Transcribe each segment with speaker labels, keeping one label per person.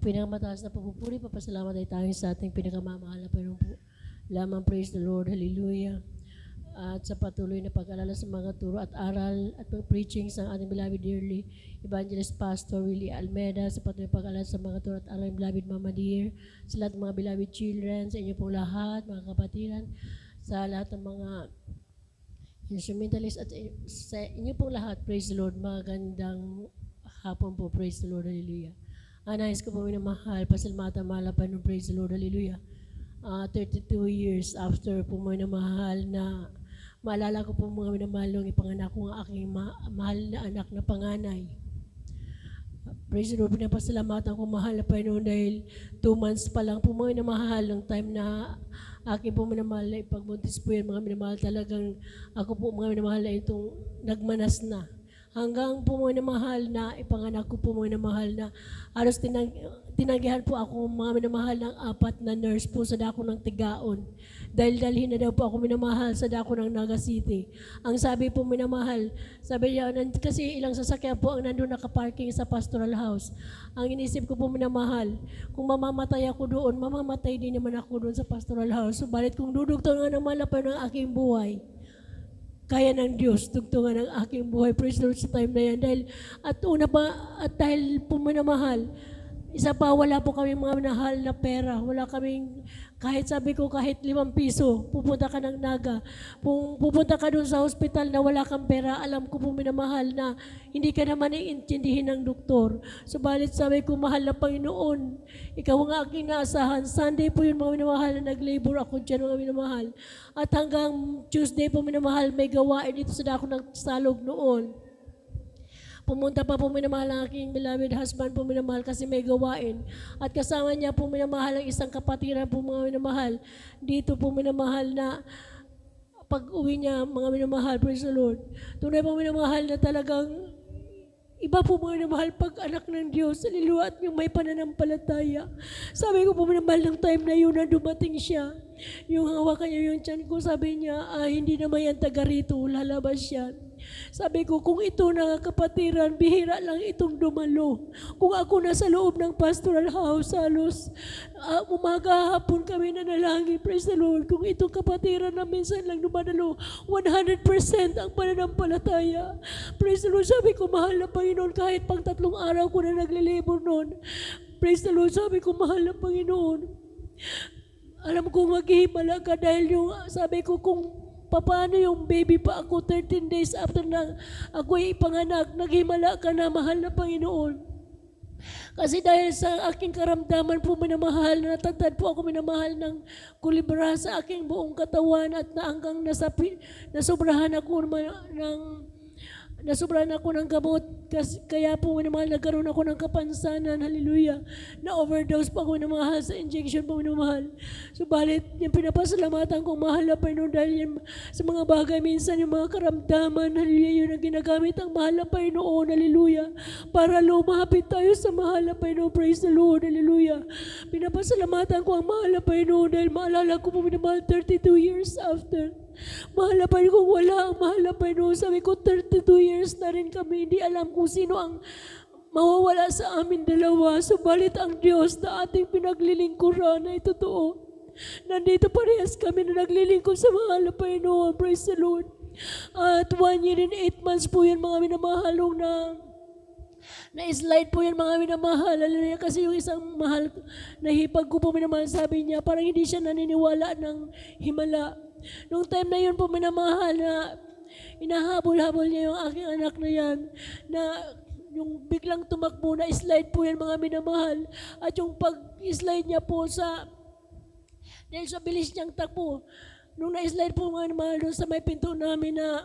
Speaker 1: pinakamataas na papupuri, papasalamat ay tanging sa ating pinakamamahal na Panginoon po. Lamang praise the Lord, hallelujah. At sa patuloy na pag-alala sa mga turo at aral at preaching sa ating beloved dearly Evangelist Pastor Willie Almeida, sa patuloy na pag-alala sa mga turo at aral ng beloved Mama Dear, sa lahat ng mga beloved children, sa inyo pong lahat, mga kapatiran, sa lahat ng mga instrumentalist at sa inyo pong lahat, praise the Lord, magandang hapon po, praise the Lord, hallelujah. Nais ko po minamahal, pasalamatan, mahal na Panginoon, praise the Lord, hallelujah. 32 years after po minamahal na maalala ko po mga minamahal nung ipanganak ko ang aking mahal na anak na panganay. Praise the Lord, pinapasalamatan ko mahal na Panginoon dahil 2 months pa lang po mga minamahal ng time na aking po minamahal na ipagbuntis po yan mga minamahal, talagang ako po mga minamahal na itong nagmanas na. Hanggang po mga minamahal na ipanganak ko po mga minamahal na halos tinanggihan po ako mga minamahal ng 4 na nurse po sa dako ng Tigaon. Dahil dalhin na daw po ako minamahal sa dako ng Naga City. Ang sabi po minamahal, sabi niya, kasi ilang sasakyan po ang nandun nakaparking sa pastoral house. Ang inisip ko po minamahal, kung mamamatay ako doon, mamamatay din naman ako doon sa pastoral house. Subalit kung dudugtong nga ng malapay ng aking buhay, kaya ng Diyos, tugtungan ng aking buhay. Praise the Lord sa time na yan. At dahil po minamahal, isa pa, wala po kami mga minahal na pera. Wala kaming, kahit 5 piso, pupunta ka ng Naga. Pupunta ka doon sa hospital na wala kang pera, alam ko po minamahal na hindi ka naman iintindihin ng doktor. Subalit sabi ko, mahal na Panginoon, ikaw ang aking naasahan. Sunday po yun mga minamahal na nag-labor ako dyan mga minamahal. At hanggang Tuesday po minamahal, may gawain dito sa dako ng salog noon. Pumunta pa po minamahal ang aking beloved husband po minamahal kasi may gawain. At kasama niya po minamahal ang isang kapatiran po mga minamahal. Dito po minamahal na pag-uwi niya mga minamahal, praise the Lord. Tunay po minamahal na talagang iba po mga minamahal pag anak ng Diyos, hallelujah, at yung may pananampalataya. Sabi ko po minamahal ng time na yun na dumating siya. Yung hawakan niya yung tiyan ko, sabi niya, hindi naman yan taga rito, lalabas yan. Sabi ko, kung ito na kapatiran, bihira lang itong dumalo. Kung ako nasa loob ng pastoral house, halos umaga hapon kami nanalangin, praise the Lord. Kung itong kapatiran na minsan lang dumadalo, 100% ang pananampalataya. Praise the Lord, sabi ko, mahal na Panginoon, kahit pang 3 araw ko na naglilibor noon. Praise the Lord, sabi ko, mahal na Panginoon. Alam ko maghihimala ka dahil yung, sabi ko, kung paano yung baby pa ako 13 days after na ako'y ipanganak, naghimala ka na, mahal na Panginoon. Kasi dahil sa aking karamdaman po minamahal, natatad po ako minamahal ng kulibra sa aking buong katawan at na hanggang nasobrahan ako ng gamot. Kaya po minamahal, nagkaroon ako ng kapansanan, hallelujah. Na-overdose pa ako minamahal sa injection po minamahal. Subalit, yung pinapasalamatan kong mahal na Panginoon dahil yan, sa mga bagay minsan, yung mga karamdaman, hallelujah, yun ang ginagamit ang mahal na Panginoon, hallelujah. Para lumapit tayo sa mahal na Panginoon, praise the Lord, hallelujah. Pinapasalamatan ko ang mahal na Panginoon dahil maalala ko po minamahal 32 years after. Mahal na Panginoon, kung wala ang mahal na Panginoon, sabi ko 32 years na rin kami, hindi alam kung sino ang mawawala sa amin dalawa. Subalit ang Diyos na ating pinaglilingkuran ay totoo. Nandito parehas kami na naglilingkod sa mahal na Panginoon, praise the Lord. At 1 year and 8 months po yan mga minamahalong na-slide po yan mga minamahal. Hallelujah. Kasi yung isang mahal na hipag ko po minamahal, sabi niya, parang hindi siya naniniwala ng himala. Nung time na yun po minamahal na inahabol-habol niya yung aking anak na yan, na yung biglang tumakbo na slide po yan mga minamahal. At yung pag-slide niya po dahil sa bilis niyang takbo, nung na-slide po mga minamahal doon sa may pinto namin na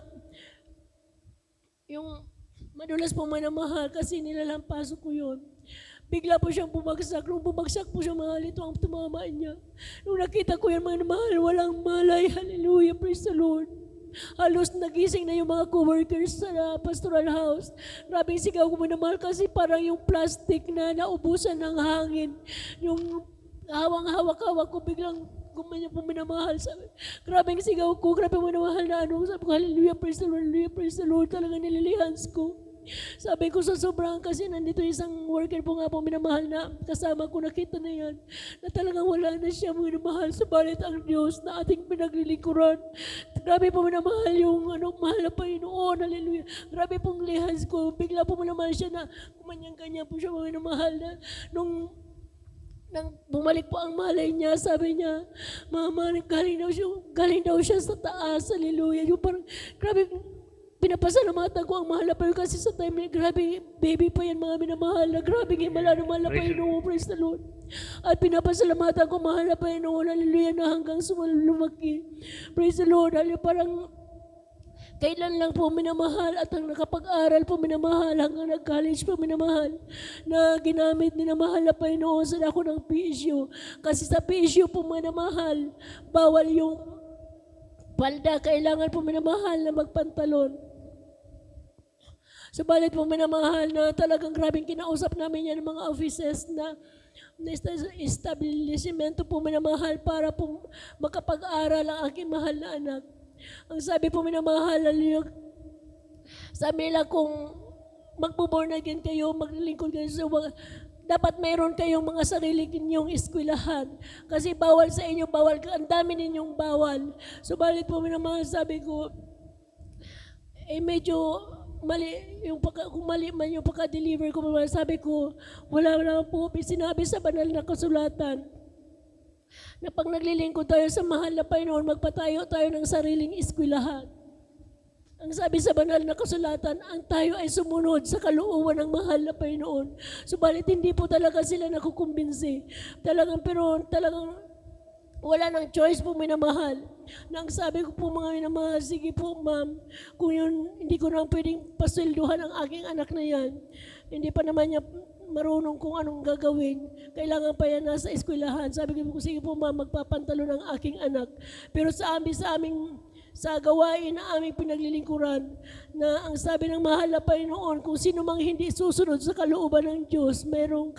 Speaker 1: yung madulas po minamahal kasi nilalampasok ko yun. Bigla po siyang bumagsak. Nung bumagsak po siya, mga lito ang tumama niya. Nung nakita ko yan, mga mahal, walang malay. Hallelujah, praise the Lord. Halos nagising na yung mga co-workers sa pastoral house. Grabing sigaw ko minamahal kasi parang yung plastic na naubusan ng hangin. Yung hawak-hawak ko, biglang gumanyan po minamahal. Grabing sigaw ko, grabe minamahal na ano. Sabi ko, hallelujah, praise the Lord, hallelujah, praise the Lord. Talagang nililihans ko. Sabi ko sa sobrang kasi nandito isang worker po nga po minamahal na kasama ko, nakita na yan, na talagang wala na siya minamahal. Subalit ang Diyos na ating pinaglilingkuran, grabe po minamahal yung mahal na Panginoon, hallelujah. Grabe pong lihas ko, bigla po minamahal siya na kumanyang-kanya po siya minamahal na nang bumalik po ang malay niya, sabi niya, Mama, galing daw siya sa taas, hallelujah. Yung parang, grabe, pinapasalamatan ko ang mahal na Panginoon kasi sa time na, grabe, baby pa yan mga minamahal na, grabe, mahal na Panginoon, praise the Lord. At pinapasalamatan ko mahal na Panginoon, hallelujah, na hanggang lumaki. Praise the Lord, hallelujah, parang, kailan lang po minamahal at ang nakapag-aral po minamahal hanggang nag-college po minamahal na ginamit ni na mahal na Panginoon sa ako ng PSU. Kasi sa PSU po minamahal, bawal yung palda, kailangan po minamahal na magpantalon. Subalit po minamahal na talagang grabing kinausap namin yan ng mga offices na establishmento po minamahal para po makapag-aral ang aking mahal na anak. Ang sabi po minamahal, sabi nila kung magbo-born again kayo, maglilingkod kayo sa dapat mayroon kayong mga sarili ninyong eskwelahan. Kasi bawal sa inyo, bawal, ang dami ninyong bawal. Subalit po minamahal, sabi ko, medyo mali, kung mali man yung pagka-deliver ko, sabi ko, wala naman po sinabi sa banal na kasulatan na pag naglilingkod tayo sa mahal na Panginoon, magpatayo tayo ng sariling eskwelahan. Ang sabi sa banal na kasulatan, ang tayo ay sumunod sa kalooban ng mahal na Panginoon. Subalit hindi po talaga sila nakukumbinsi. Talagang wala nang choice po minamahal. Nang sabi ko po mga minamahal, sige po ma'am, kung yun, hindi ko naman pwedeng pasweldohan ang aking anak na yan. Hindi pa naman niya marunong kung anong gagawin. Kailangan pa yan nasa eskwelahan. Sabi ko, sige po ma'am, magpapantalo ng aking anak. Pero sa gawain na aming pinaglilingkuran, na ang sabi ng mahal na Panginoon, kung sino mang hindi susunod sa kalooban ng Diyos, mayroong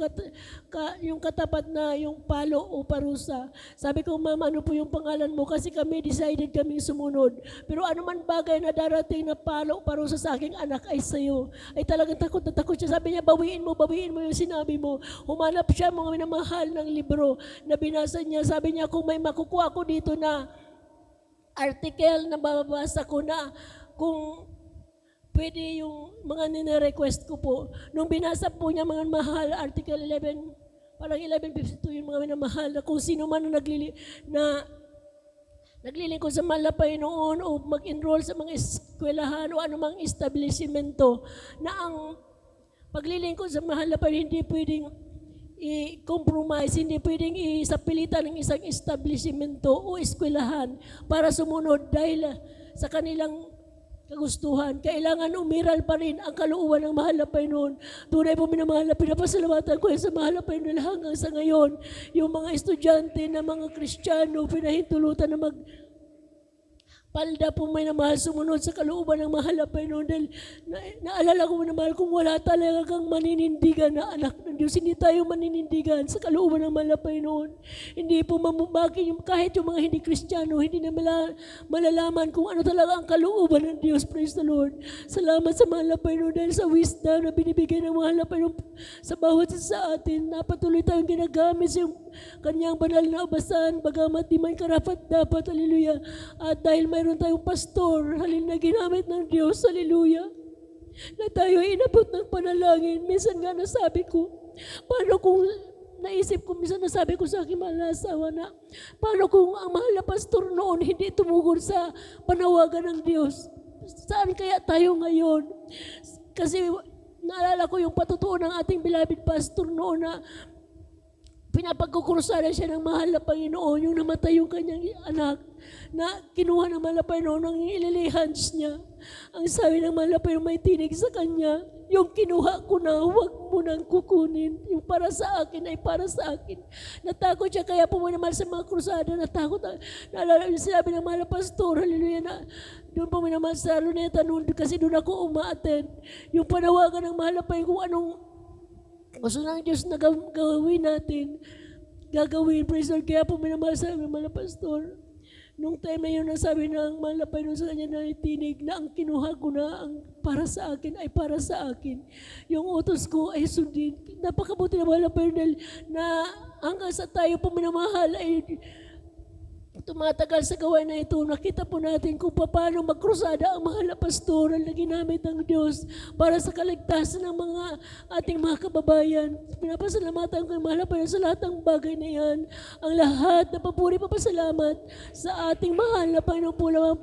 Speaker 1: yung katapat na yung palo o parusa. Sabi ko, ma'am, ano po yung pangalan mo? Kasi kami decided kaming sumunod. Pero ano man bagay na darating na palo o parusa sa aking anak ay sa'yo. Ay talagang takot na takot siya. Sabi niya, bawiin mo yung sinabi mo. Humanap siya mga minamahal ng libro na binasa niya. Sabi niya, kung may makukuha ko dito na article na bababasa ko na kung pwede yung mga nire-request ko po. Nung binasa po niya mga mahal, article 11, parang 1152 yung mga minamahal na kung sino man na naglilingkod sa mahal na Panginoon o mag-enroll sa mga eskwelahan o anumang establishmento na ang paglilingkod sa mahal na Panginoon hindi pwedeng i-compromise, hindi pwedeng isapilitan ng isang establishmento o eskwelahan para sumunod dahil sa kanilang kagustuhan. Kailangan umiral pa rin ang kalooban ng mahal na Panginoon. Tunay po minamahal na pinapasalamatan ko sa mahal na Panginoon hanggang sa ngayon. Yung mga estudyante na mga Kristiyano, pinahintulutan na palda po may namahal sumunod sa kalooban ng mahal na Panginoon dahil naalala ko minamahal kung wala talaga kang maninindigan na anak ng Diyos. Hindi tayo maninindigan sa kalooban ng mahal na Panginoon. Hindi po mamumaki kahit yung mga hindi Kristiyano, hindi na malalaman kung ano talaga ang kalooban ng Diyos. Praise the Lord. Salamat sa mahal na Panginoon dahil sa wisdom na binibigay ng mahal na Panginoon sa bawat sa atin. Napatuloy tayong ginagamit sa kanyang banal na abasan, bagamat di man karapat dapat, hallelujah. At dahil mayroon tayong pastor, hallelujah, ginamit ng Diyos, hallelujah, na tayo ay inabot ng panalangin. Minsan nga nasabi ko, paano kung naisip ko, minsan nasabi ko sa aking mahal na asawa na, paano kung ang mahal na pastor noon hindi tumugod sa panawagan ng Diyos? Saan kaya tayo ngayon? Kasi naalala ko yung patutuo ng ating beloved pastor noon na pinapagkukurusahan siya ng mahal na Panginoon, yung namatay yung kanyang anak, na kinuha ng mahal na Panginoon ng ililay hands niya. Ang sabi ng mahal na Panginoon may tinig sa kanya, yung kinuha ko na, huwag mo nang kukunin. Yung para sa akin ay para sa akin. Natakot siya, kaya pumunamahal sa mga krusada, natakot. Naalala yung sinabi ng mahal na pastor, hallelujah, na doon pumunamahal sa Luneta noon, kasi doon ako uma-attend. Yung panawagan ng mahal na Panginoon, kung anong gusto ng Diyos na gawin natin, gagawin, praise Lord. Kaya po minamahal sa aming mga pastor. Nung time na yun, nasabi ng mahal na Panginoon sa kanya na tinig na ang kinuha ko na ang para sa akin ay para sa akin. Yung utos ko ay sundin. Napakabuti na mahal na Panginoon na hanggang sa tayo po minamahal ay tumatagal sa gawain na ito. Nakita po natin kung paano magkrusada ang mahal na pastoral na ginamit ng Diyos para sa kaligtasan ng mga ating mga kababayan. Pinapasalamatan ko yung mahal na Panginoon sa lahat ng bagay na yan. Ang lahat na papuri papasalamat sa ating mahal na Panginoon po lamang